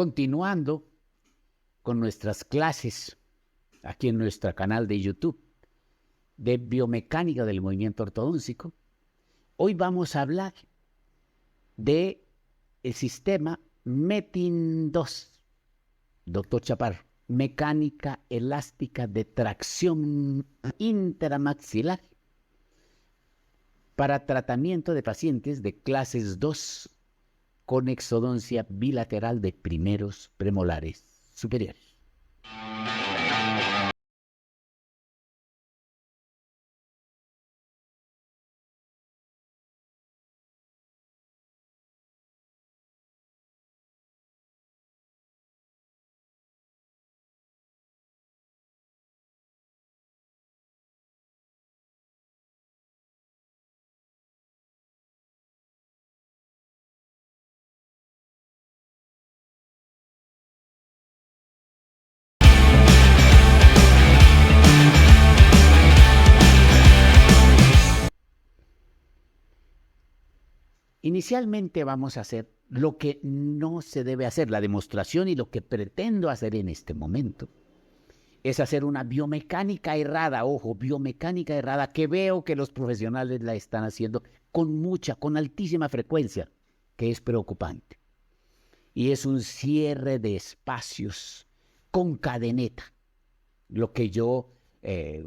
continuando con nuestras clases aquí en nuestro canal de YouTube de biomecánica del movimiento ortodóntico. Hoy vamos a hablar de el sistema METIN2, doctor Chaparro, mecánica elástica de tracción intramaxilar para tratamiento de pacientes de clases 2 con exodoncia bilateral de primeros premolares superiores. Inicialmente vamos a hacer lo que no se debe hacer, la demostración, y lo que pretendo hacer en este momento es hacer una biomecánica errada, ojo, biomecánica errada, que veo que los profesionales la están haciendo con altísima frecuencia, que es preocupante. Y es un cierre de espacios con cadeneta, lo que yo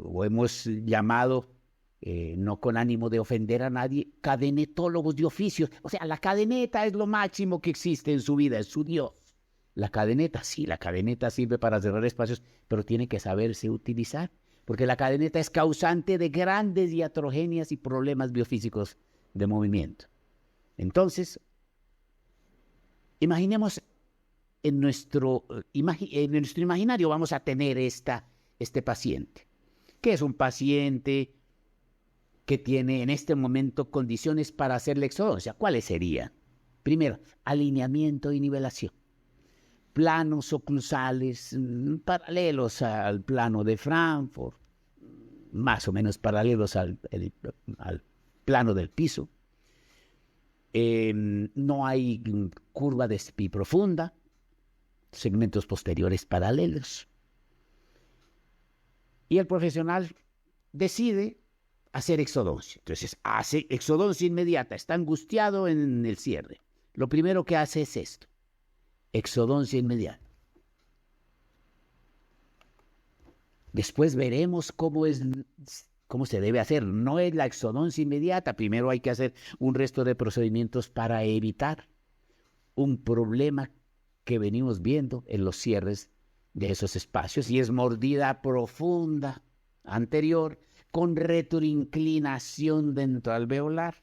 o hemos llamado, no con ánimo de ofender a nadie, cadenetólogos de oficio. O sea, la cadeneta es lo máximo que existe en su vida, es su Dios. La cadeneta, sí, la cadeneta sirve para cerrar espacios, pero tiene que saberse utilizar, porque la cadeneta es causante de grandes iatrogenias y problemas biofísicos de movimiento. Entonces, imaginemos en nuestro imaginario vamos a tener este paciente, que es un paciente que tiene en este momento condiciones para hacer la exodoncia. ¿Cuáles serían? Primero, alineamiento y nivelación. Planos oclusales paralelos al plano de Frankfurt, más o menos paralelos al plano del piso. No hay curva de SPI profunda, segmentos posteriores paralelos. Y el profesional decide hacer exodoncia. Entonces, hace exodoncia inmediata, está angustiado en el cierre. Lo primero que hace es esto, exodoncia inmediata. Después veremos cómo se debe hacer. No es la exodoncia inmediata, primero hay que hacer un resto de procedimientos para evitar un problema que venimos viendo en los cierres de esos espacios, y es mordida profunda anterior con retroinclinación dentro alveolar,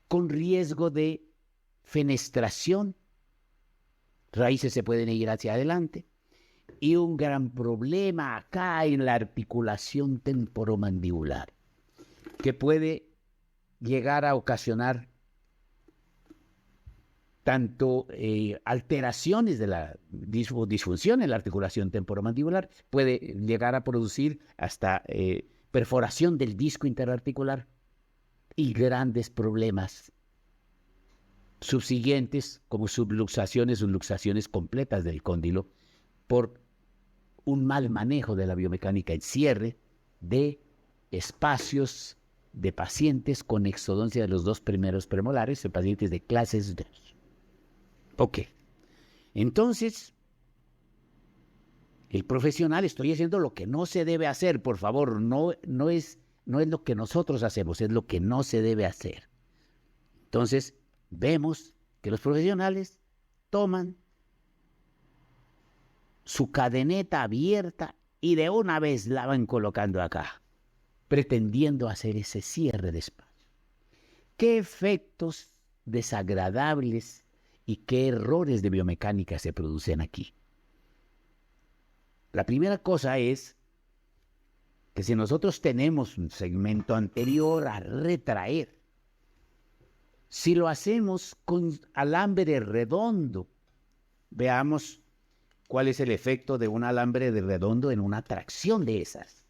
con riesgo de fenestración, raíces se pueden ir hacia adelante, y un gran problema acá en la articulación temporomandibular, que puede llegar a ocasionar tanto alteraciones de la disfunción en la articulación temporomandibular, puede llegar a producir hasta perforación del disco interarticular y grandes problemas subsiguientes como subluxaciones completas del cóndilo por un mal manejo de la biomecánica en cierre de espacios de pacientes con exodoncia de los dos primeros premolares, en pacientes de clases 2. Ok, entonces, el profesional, estoy haciendo lo que no se debe hacer, por favor, no es lo que nosotros hacemos, es lo que no se debe hacer. Entonces, vemos que los profesionales toman su cadeneta abierta y de una vez la van colocando acá, pretendiendo hacer ese cierre de espacio. ¿Qué efectos desagradables y qué errores de biomecánica se producen aquí? La primera cosa es que si nosotros tenemos un segmento anterior a retraer, si lo hacemos con alambre redondo, veamos cuál es el efecto de un alambre de redondo en una tracción de esas.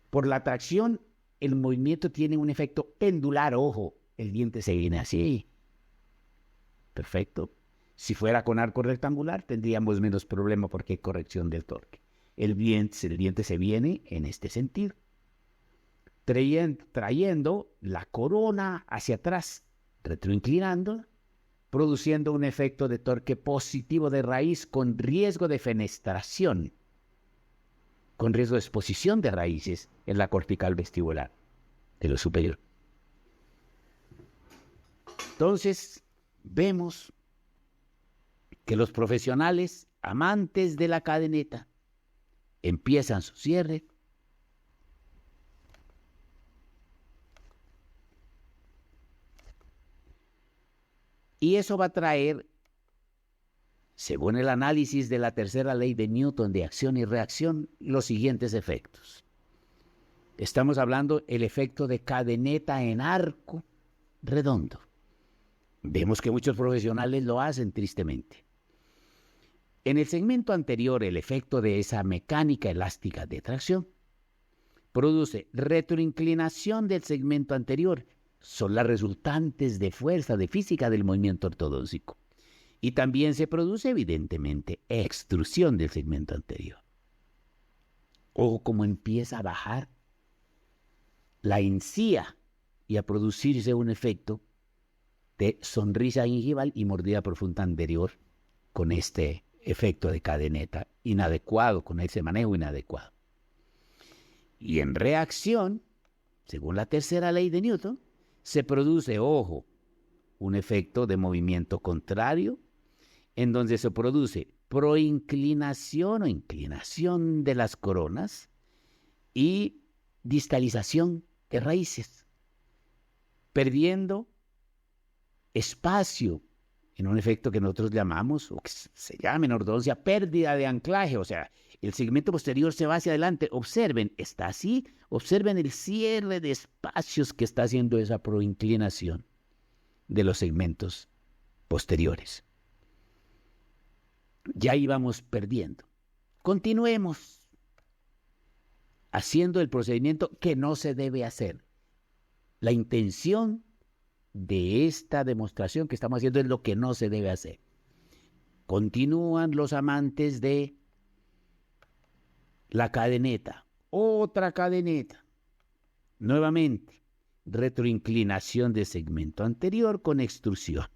Por la tracción, el movimiento tiene un efecto pendular, ojo, el diente se viene así. Perfecto. Si fuera con arco rectangular, tendríamos menos problema porque hay corrección del torque. El diente se viene en este sentido, trayendo la corona hacia atrás, retroinclinando, produciendo un efecto de torque positivo de raíz con riesgo de fenestración, con riesgo de exposición de raíces en la cortical vestibular de lo superior. Entonces, vemos que los profesionales amantes de la cadeneta empiezan su cierre y eso va a traer, según el análisis de la tercera ley de Newton de acción y reacción, los siguientes efectos. Estamos hablando del efecto de cadeneta en arco redondo. Vemos que muchos profesionales lo hacen tristemente. En el segmento anterior, el efecto de esa mecánica elástica de tracción produce retroinclinación del segmento anterior. Son las resultantes de fuerza, de física del movimiento ortodónsico. Y también se produce, evidentemente, extrusión del segmento anterior. Ojo cómo empieza a bajar la encía y a producirse un efecto de sonrisa gingival y mordida profunda anterior con este efecto de cadeneta inadecuado, con ese manejo inadecuado. Y en reacción, según la tercera ley de Newton, se produce, ojo, un efecto de movimiento contrario, en donde se produce proinclinación o inclinación de las coronas y distalización de raíces, perdiendo espacio en un efecto que nosotros llamamos, o que se llama en ortodoncia, pérdida de anclaje, o sea, el segmento posterior se va hacia adelante. Observen, está así, observen el cierre de espacios que está haciendo esa proinclinación de los segmentos posteriores. Ya íbamos perdiendo. Continuemos haciendo el procedimiento que no se debe hacer. La intención de esta demostración que estamos haciendo es lo que no se debe hacer. Continúan los amantes de la cadeneta. Otra cadeneta. Nuevamente, retroinclinación de segmento anterior con extrusión.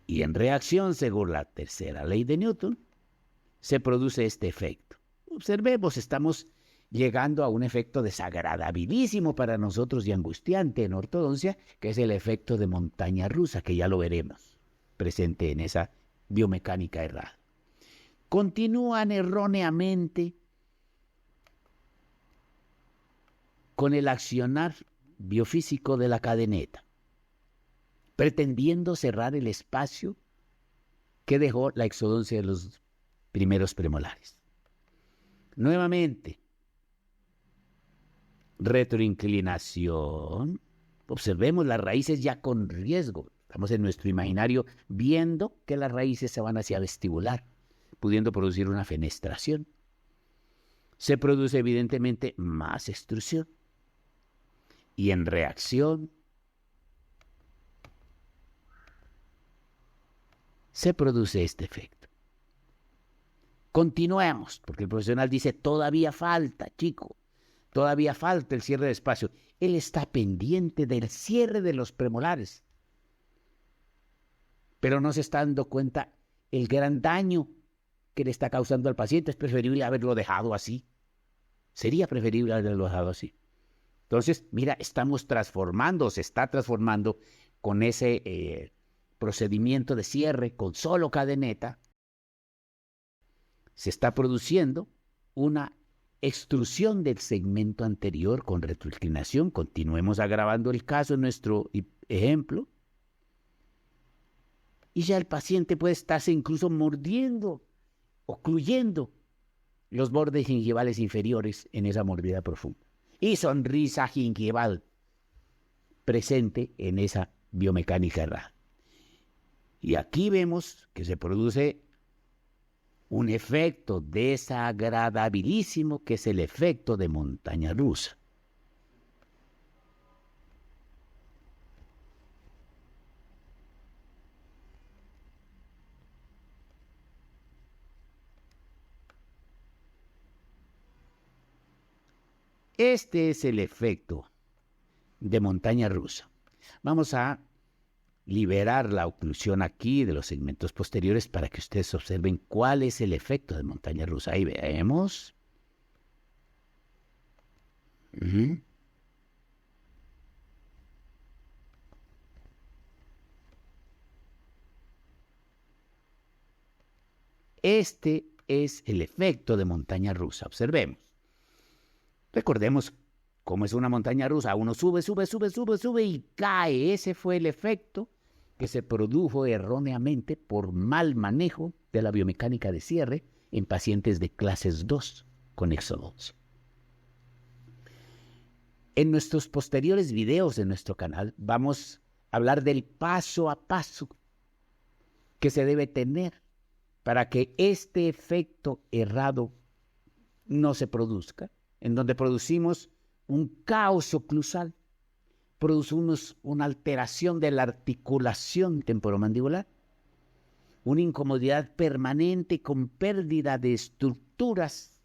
Y en reacción, según la tercera ley de Newton, se produce este efecto. Observemos, estamos llegando a un efecto desagradabilísimo para nosotros y angustiante en ortodoncia, que es el efecto de montaña rusa, que ya lo veremos, presente en esa biomecánica errada. Continúan erróneamente con el accionar biofísico de la cadeneta, pretendiendo cerrar el espacio que dejó la exodoncia de los primeros premolares. Nuevamente, retroinclinación. Observemos las raíces ya con riesgo. Estamos en nuestro imaginario viendo que las raíces se van hacia vestibular, pudiendo producir una fenestración. Se produce evidentemente más extrusión. Y en reacción se produce este efecto. Continuemos, porque el profesional dice, todavía falta, chico. Todavía falta el cierre de espacio. Él está pendiente del cierre de los premolares, pero no se está dando cuenta el gran daño que le está causando al paciente. Es preferible haberlo dejado así. Sería preferible haberlo dejado así. Entonces, mira, se está transformando con ese procedimiento de cierre con solo cadeneta. Se está produciendo una extrusión del segmento anterior con retroinclinación. Continuemos agravando el caso en nuestro ejemplo. Y ya el paciente puede estarse incluso mordiendo, ocluyendo los bordes gingivales inferiores en esa mordida profunda. Y sonrisa gingival presente en esa biomecánica errada. Y aquí vemos que se produce un efecto desagradabilísimo, que es el efecto de montaña rusa. Este es el efecto de montaña rusa. Vamos a liberar la oclusión aquí de los segmentos posteriores para que ustedes observen cuál es el efecto de montaña rusa. Ahí vemos. Este es el efecto de montaña rusa. Observemos. Recordemos cómo es una montaña rusa. Uno sube, sube, sube, sube, sube y cae. Ese fue el efecto que se produjo erróneamente por mal manejo de la biomecánica de cierre en pacientes de clases 2 con exodoncia. En nuestros posteriores videos de nuestro canal vamos a hablar del paso a paso que se debe tener para que este efecto errado no se produzca, en donde producimos un caos oclusal, producimos una alteración de la articulación temporomandibular, una incomodidad permanente con pérdida de estructuras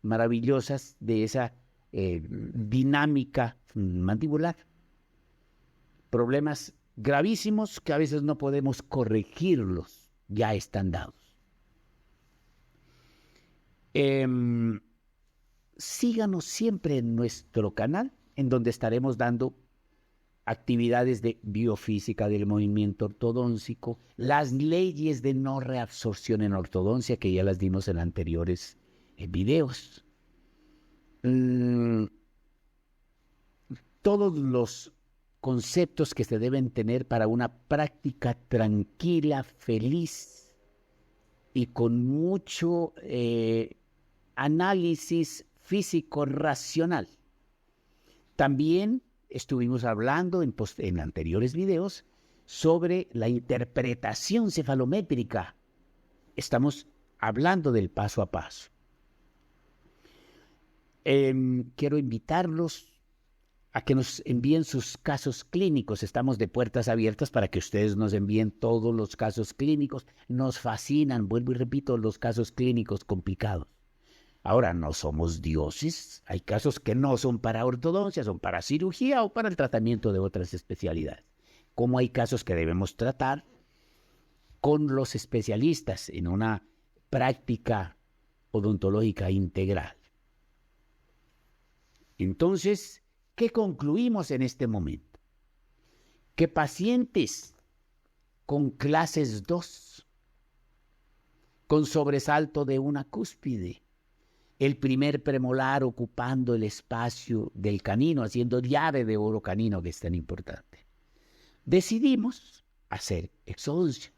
maravillosas de esa dinámica mandibular. Problemas gravísimos que a veces no podemos corregirlos, ya están dados. Síganos siempre en nuestro canal, en donde estaremos dando actividades de biofísica del movimiento ortodóntico, las leyes de no reabsorción en ortodoncia, que ya las dimos en anteriores videos. Todos los conceptos que se deben tener para una práctica tranquila, feliz y con mucho análisis físico-racional. También estuvimos hablando en anteriores videos sobre la interpretación cefalométrica. Estamos hablando del paso a paso. Quiero invitarlos a que nos envíen sus casos clínicos. Estamos de puertas abiertas para que ustedes nos envíen todos los casos clínicos. Nos fascinan, vuelvo y repito, los casos clínicos complicados. Ahora, no somos dioses. Hay casos que no son para ortodoncia, son para cirugía o para el tratamiento de otras especialidades. Como hay casos que debemos tratar con los especialistas en una práctica odontológica integral. Entonces, ¿qué concluimos en este momento? Que pacientes con clases 2, con sobresalto de una cúspide, el primer premolar ocupando el espacio del canino, haciendo llave de oro canino, que es tan importante, decidimos hacer exodoncia.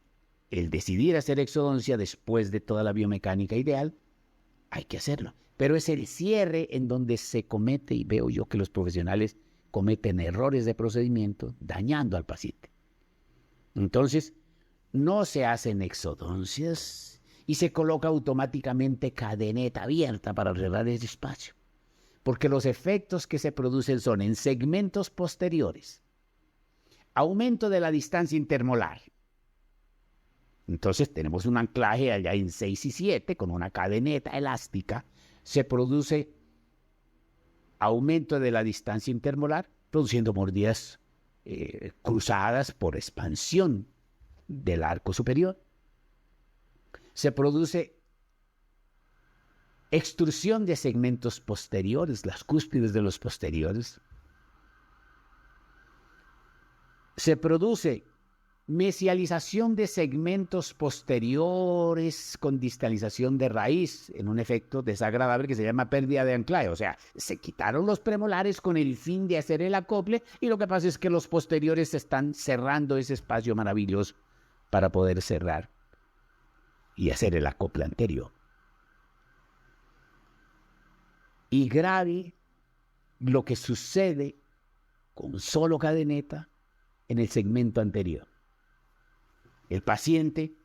El decidir hacer exodoncia después de toda la biomecánica ideal, hay que hacerlo. Pero es el cierre en donde se comete, y veo yo que los profesionales cometen errores de procedimiento, dañando al paciente. Entonces, no se hacen exodoncias y se coloca automáticamente cadeneta abierta para cerrar ese espacio, porque los efectos que se producen son en segmentos posteriores, aumento de la distancia intermolar. Entonces tenemos un anclaje allá en 6 y 7 con una cadeneta elástica, se produce aumento de la distancia intermolar, produciendo mordidas cruzadas por expansión del arco superior. Se produce extrusión de segmentos posteriores, las cúspides de los posteriores. Se produce mesialización de segmentos posteriores con distalización de raíz en un efecto desagradable que se llama pérdida de anclaje. O sea, se quitaron los premolares con el fin de hacer el acople y lo que pasa es que los posteriores están cerrando ese espacio maravilloso para poder cerrar y hacer el acople anterior. Y grave lo que sucede con solo cadeneta en el segmento anterior. El paciente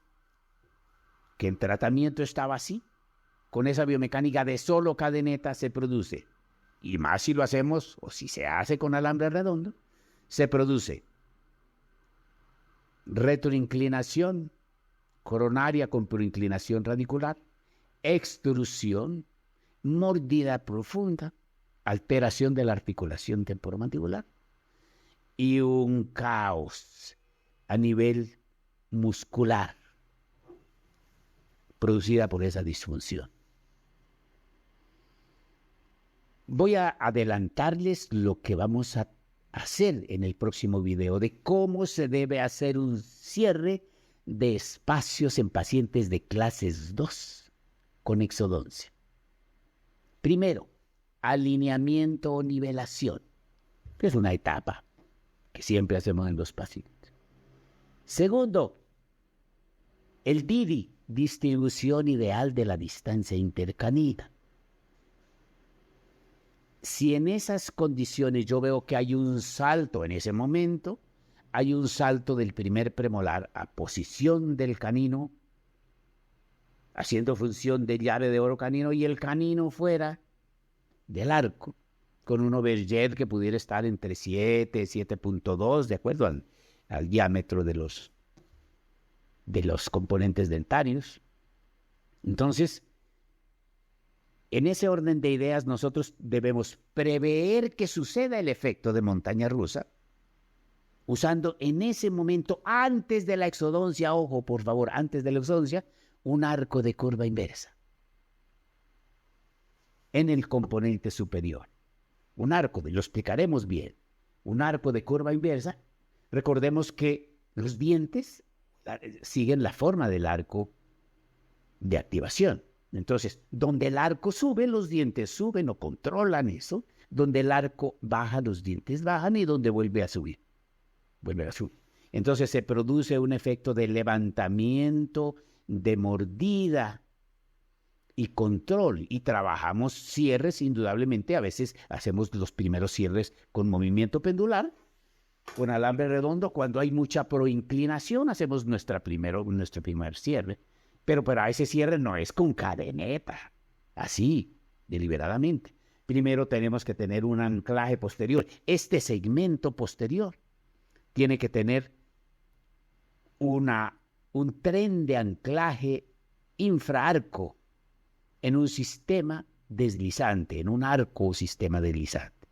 que en tratamiento estaba así, con esa biomecánica de solo cadeneta se produce, y más si lo hacemos o si se hace con alambre redondo, se produce retroinclinación coronaria con proinclinación radicular, extrusión, mordida profunda, alteración de la articulación temporomandibular y un caos a nivel muscular producida por esa disfunción. Voy a adelantarles lo que vamos a hacer en el próximo video de cómo se debe hacer un cierre de espacios en pacientes de clases 2 con exodoncia. Primero, alineamiento o nivelación, que es una etapa que siempre hacemos en los pacientes. Segundo, el DIDI, distribución ideal de la distancia intercanina. Si en esas condiciones yo veo que hay un salto en ese momento, hay un salto del primer premolar a posición del canino, haciendo función de llave de oro canino, y el canino fuera del arco, con un overjet que pudiera estar entre 7, 7.2, de acuerdo al diámetro de los componentes dentarios. Entonces, en ese orden de ideas, nosotros debemos prever que suceda el efecto de montaña rusa, usando en ese momento, antes de la exodoncia, ojo, por favor, antes de la exodoncia, un arco de curva inversa en el componente superior. Un arco, lo explicaremos bien, un arco de curva inversa. Recordemos que los dientes siguen la forma del arco de activación. Entonces, donde el arco sube, los dientes suben o controlan eso. Donde el arco baja, los dientes bajan, y donde vuelve a subir, vuelve a subir. Entonces se produce un efecto de levantamiento, de mordida y control, y trabajamos cierres indudablemente. A veces hacemos los primeros cierres con movimiento pendular, con alambre redondo. Cuando hay mucha proinclinación, hacemos nuestro primer cierre. Pero para ese cierre no es con cadeneta, así, deliberadamente. Primero tenemos que tener un anclaje posterior. Este segmento posterior tiene que tener un tren de anclaje infraarco en un sistema deslizante, en un arco o sistema deslizante.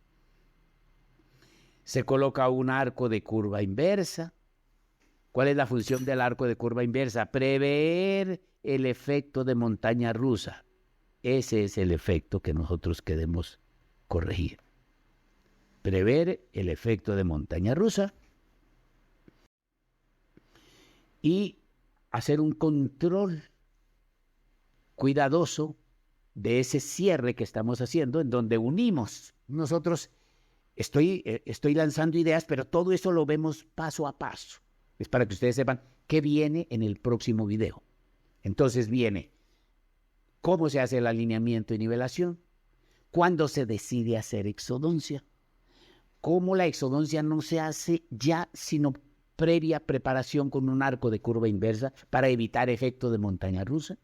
Se coloca un arco de curva inversa. ¿Cuál es la función del arco de curva inversa? Prever el efecto de montaña rusa. Ese es el efecto que nosotros queremos corregir. Prever el efecto de montaña rusa y hacer un control cuidadoso de ese cierre que estamos haciendo, en donde unimos. Nosotros, estoy lanzando ideas, pero todo eso lo vemos paso a paso. Es para que ustedes sepan qué viene en el próximo video. Entonces viene cómo se hace el alineamiento y nivelación, cuándo se decide hacer exodoncia, cómo la exodoncia no se hace ya, sino previa preparación con un arco de curva inversa para evitar efecto de montaña rusa,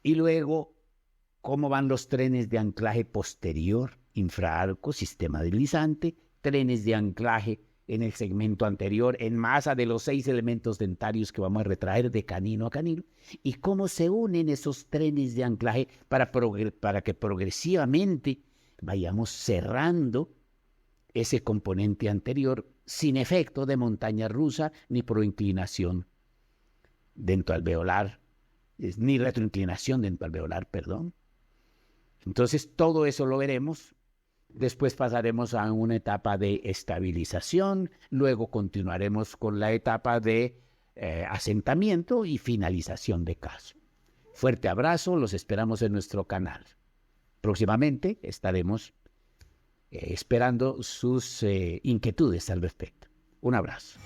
y luego cómo van los trenes de anclaje posterior, infraarco, sistema deslizante, trenes de anclaje en el segmento anterior, en masa de los 6 elementos dentarios que vamos a retraer de canino a canino, y cómo se unen esos trenes de anclaje para que progresivamente vayamos cerrando ese componente anterior sin efecto de montaña rusa ni proinclinación dentoalveolar, ni retroinclinación dentoalveolar, perdón. Entonces todo eso lo veremos. Después pasaremos a una etapa de estabilización, luego continuaremos con la etapa de asentamiento y finalización de caso. Fuerte abrazo, los esperamos en nuestro canal. Próximamente estaremos esperando sus inquietudes al respecto. Un abrazo.